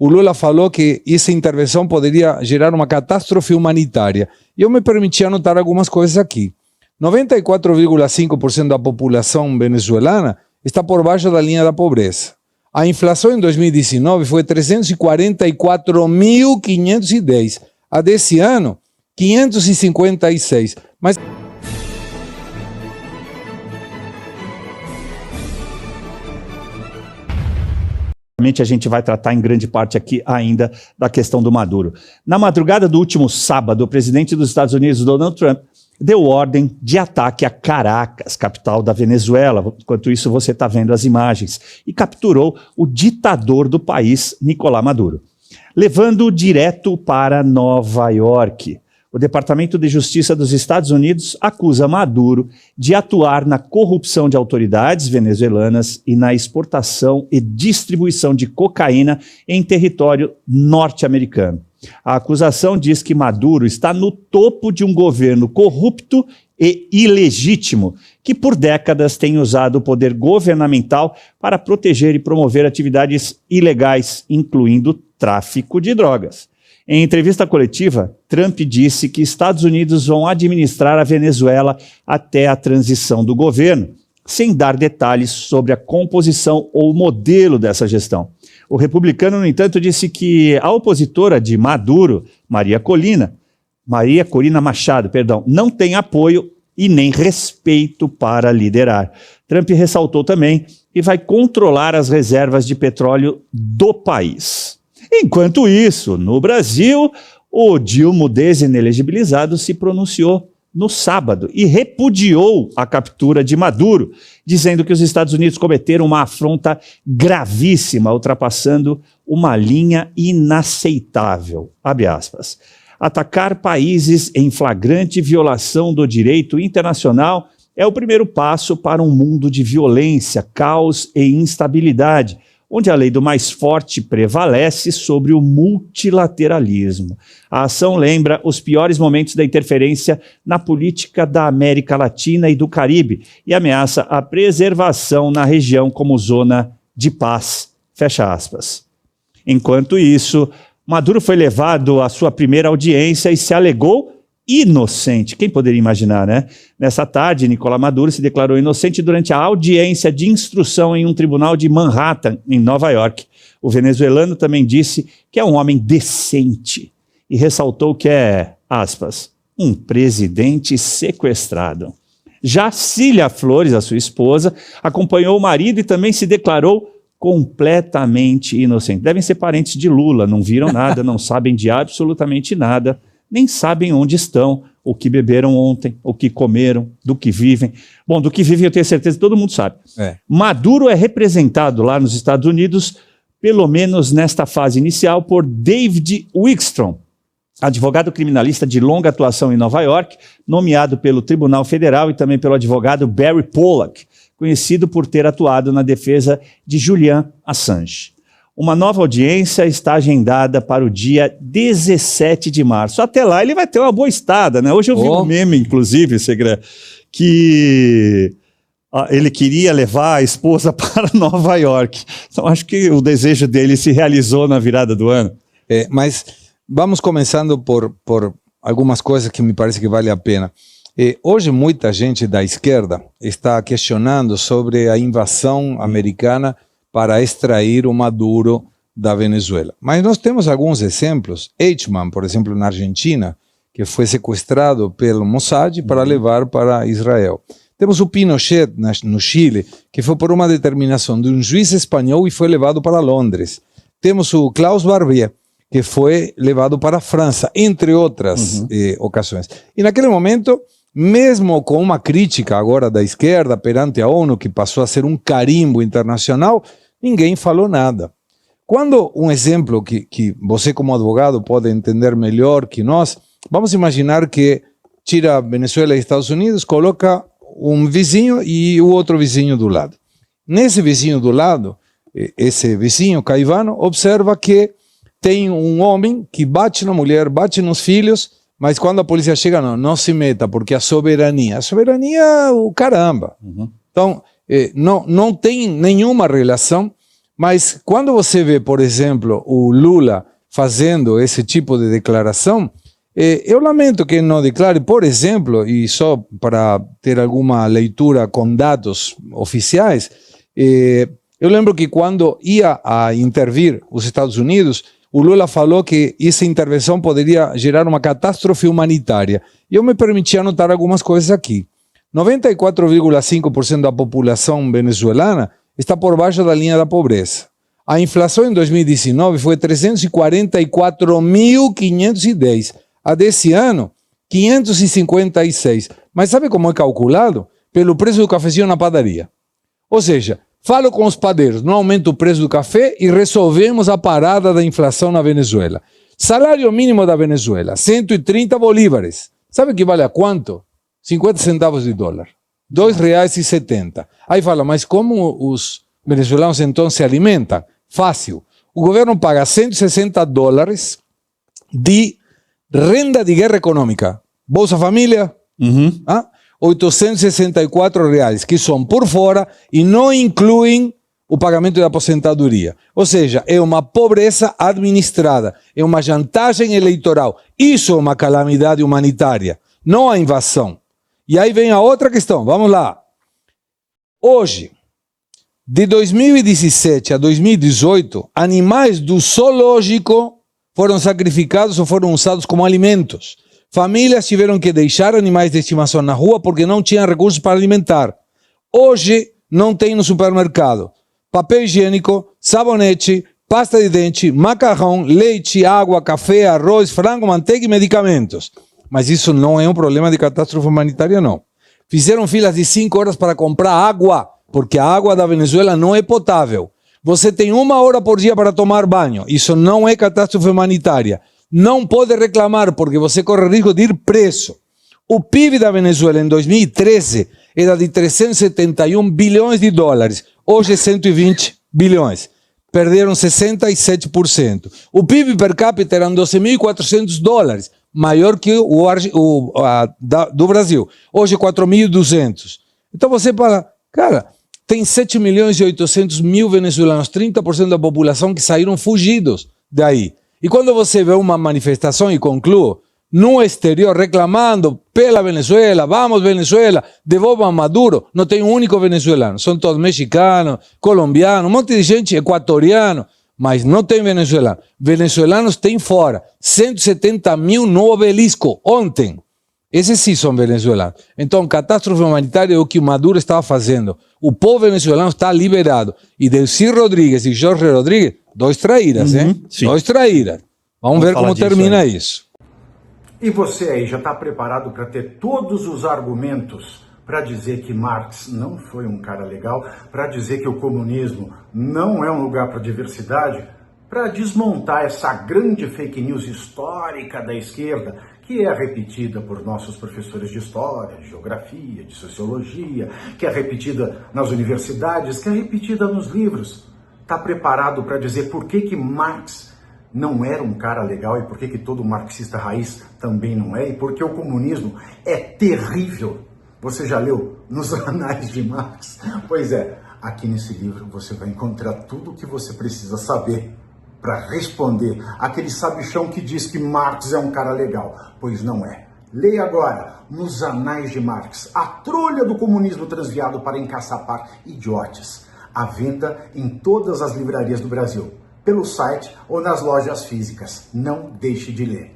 o Lula falou que essa intervenção poderia gerar uma catástrofe humanitária. E eu me permiti anotar algumas coisas aqui. 94,5% da população venezuelana está por baixo da linha da pobreza. A inflação em 2019 foi 344.510. A desse ano, 556. Mas a gente vai tratar em grande parte aqui ainda da questão do Maduro. Na madrugada do último sábado, o presidente dos Estados Unidos, Donald Trump, deu ordem de ataque a Caracas, capital da Venezuela. Enquanto isso, você está vendo as imagens. E capturou o ditador do país, Nicolás Maduro, levando-o direto para Nova York. O Departamento de Justiça dos Estados Unidos acusa Maduro de atuar na corrupção de autoridades venezuelanas e na exportação e distribuição de cocaína em território norte-americano. A acusação diz que Maduro está no topo de um governo corrupto e ilegítimo, que por décadas tem usado o poder governamental para proteger e promover atividades ilegais, incluindo tráfico de drogas. Em entrevista coletiva, Trump disse que Estados Unidos vão administrar a Venezuela até a transição do governo, sem dar detalhes sobre a composição ou modelo dessa gestão. O republicano, no entanto, disse que a opositora de Maduro, Maria Corina Machado, não tem apoio e nem respeito para liderar. Trump ressaltou também que vai controlar as reservas de petróleo do país. Enquanto isso, no Brasil, o Dilma desinelegibilizado se pronunciou no sábado e repudiou a captura de Maduro, dizendo que os Estados Unidos cometeram uma afronta gravíssima, ultrapassando uma linha inaceitável. Abre aspas. Atacar países em flagrante violação do direito internacional é o primeiro passo para um mundo de violência, caos e instabilidade, onde a lei do mais forte prevalece sobre o multilateralismo. A ação lembra os piores momentos da interferência na política da América Latina e do Caribe e ameaça a preservação na região como zona de paz. Fecha aspas. Enquanto isso, Maduro foi levado à sua primeira audiência e se alegou inocente. Quem poderia imaginar, né? Nessa tarde, Nicolás Maduro se declarou inocente durante a audiência de instrução em um tribunal de Manhattan, em Nova York. O venezuelano também disse que é um homem decente e ressaltou que é, aspas, um presidente sequestrado. Já Cília Flores, a sua esposa, acompanhou o marido e também se declarou completamente inocente. Devem ser parentes de Lula, não viram nada, não sabem de absolutamente nada, nem sabem onde estão, o que beberam ontem, o que comeram, do que vivem. Bom, do que vivem eu tenho certeza que todo mundo sabe. Maduro é representado lá nos Estados Unidos, pelo menos nesta fase inicial, por David Wikstrom, advogado criminalista de longa atuação em Nova York, nomeado pelo Tribunal Federal e também pelo advogado Barry Pollack, conhecido por ter atuado na defesa de Julian Assange. Uma nova audiência está agendada para o dia 17 de março. Até lá ele vai ter uma boa estada, né? Hoje eu vi um meme, inclusive, Segre, que ele queria levar a esposa para Nova York. Então acho que o desejo dele se realizou na virada do ano. Mas vamos começando por algumas coisas que me parece que vale a pena. Hoje muita gente da esquerda está questionando sobre a invasão americana para extrair o Maduro da Venezuela. Mas nós temos alguns exemplos. Eichmann, por exemplo, na Argentina, que foi sequestrado pelo Mossad para levar para Israel. Temos o Pinochet no Chile, que foi por uma determinação de um juiz espanhol e foi levado para Londres. Temos o Klaus Barbier, que foi levado para a França, entre outras ocasiões. E naquele momento, mesmo com uma crítica agora da esquerda perante a ONU, que passou a ser um carimbo internacional, ninguém falou nada. Quando um exemplo que você como advogado pode entender melhor que nós, vamos imaginar que tira Venezuela e Estados Unidos, coloca um vizinho e o outro vizinho do lado. Nesse vizinho do lado, esse vizinho caivano observa que tem um homem que bate na mulher, bate nos filhos, mas quando a polícia chega, não se meta, porque a soberania, o caramba. Então, não tem nenhuma relação, Mas quando você vê, por exemplo, o Lula fazendo esse tipo de declaração, eu lamento que não declare, por exemplo, e só para ter alguma leitura com dados oficiais, eu lembro que quando ia a intervir os Estados Unidos, o Lula falou que essa intervenção poderia gerar uma catástrofe humanitária. E eu me permiti anotar algumas coisas aqui. 94,5% da população venezuelana está por baixo da linha da pobreza. A inflação em 2019 foi 344.510. A desse ano, 556. Mas sabe como é calculado? Pelo preço do cafezinho na padaria. Ou seja, falo com os padeiros, não aumenta o preço do café e resolvemos a parada da inflação na Venezuela. Salário mínimo da Venezuela, 130 bolívares. Sabe que vale a quanto? 50 centavos de dólar. R$2,70. Aí fala, mas como os venezuelanos então se alimentam? Fácil. O governo paga $160 de renda de guerra econômica. Bolsa Família, R$864, que são por fora e não incluem o pagamento de aposentadoria. Ou seja, é uma pobreza administrada, é uma chantagem eleitoral. Isso é uma calamidade humanitária, não a invasão. E aí vem a outra questão, vamos lá. Hoje, de 2017 a 2018, animais do zoológico foram sacrificados ou foram usados como alimentos. Famílias tiveram que deixar animais de estimação na rua porque não tinham recursos para alimentar. Hoje, não tem no supermercado papel higiênico, sabonete, pasta de dente, macarrão, leite, água, café, arroz, frango, manteiga e medicamentos. Mas isso não é um problema de catástrofe humanitária, não. Fizeram filas de 5 horas para comprar água, porque a água da Venezuela não é potável. Você tem 1 hora por dia para tomar banho. Isso não é catástrofe humanitária. Não pode reclamar, porque você corre risco de ir preso. O PIB da Venezuela em 2013 era de 371 bilhões de dólares. Hoje é 120 bilhões. Perderam 67%. O PIB per capita eram 12.400 dólares, maior que do Brasil. Hoje é 4.200. Então você fala, cara, tem 7.800.000 venezuelanos, 30% da população que saíram fugidos daí. E quando você vê uma manifestação, e concluo, no exterior reclamando pela Venezuela, vamos Venezuela, devolvam Maduro, não tem um único venezuelano, são todos mexicanos, colombianos, um monte de gente, equatoriano, mas não tem venezuelano. Venezuelanos tem fora, 170.000 no obelisco, ontem. Esses sim são venezuelanos. Então, catástrofe humanitária é o que o Maduro estava fazendo. O povo venezuelano está liberado. E Delcy Rodrigues e Jorge Rodrigues, 2 traíras, hein? Sim. 2 traíras. Vamos ver como termina isso. E você aí já está preparado para ter todos os argumentos para dizer que Marx não foi um cara legal, para dizer que o comunismo não é um lugar para diversidade, para desmontar essa grande fake news histórica da esquerda, que é repetida por nossos professores de história, de geografia, de sociologia, que é repetida nas universidades, que é repetida nos livros. Está preparado para dizer por que Marx não era um cara legal e por que todo marxista raiz também não é, e porque o comunismo é terrível. Você já leu Nos Anais de Marx? Pois é, aqui nesse livro você vai encontrar tudo o que você precisa saber para responder aquele sabichão que diz que Marx é um cara legal, pois não é. Leia agora Nos Anais de Marx, a trolha do comunismo transviado para encaçapar idiotes. À venda em todas as livrarias do Brasil, pelo site ou nas lojas físicas. Não deixe de ler.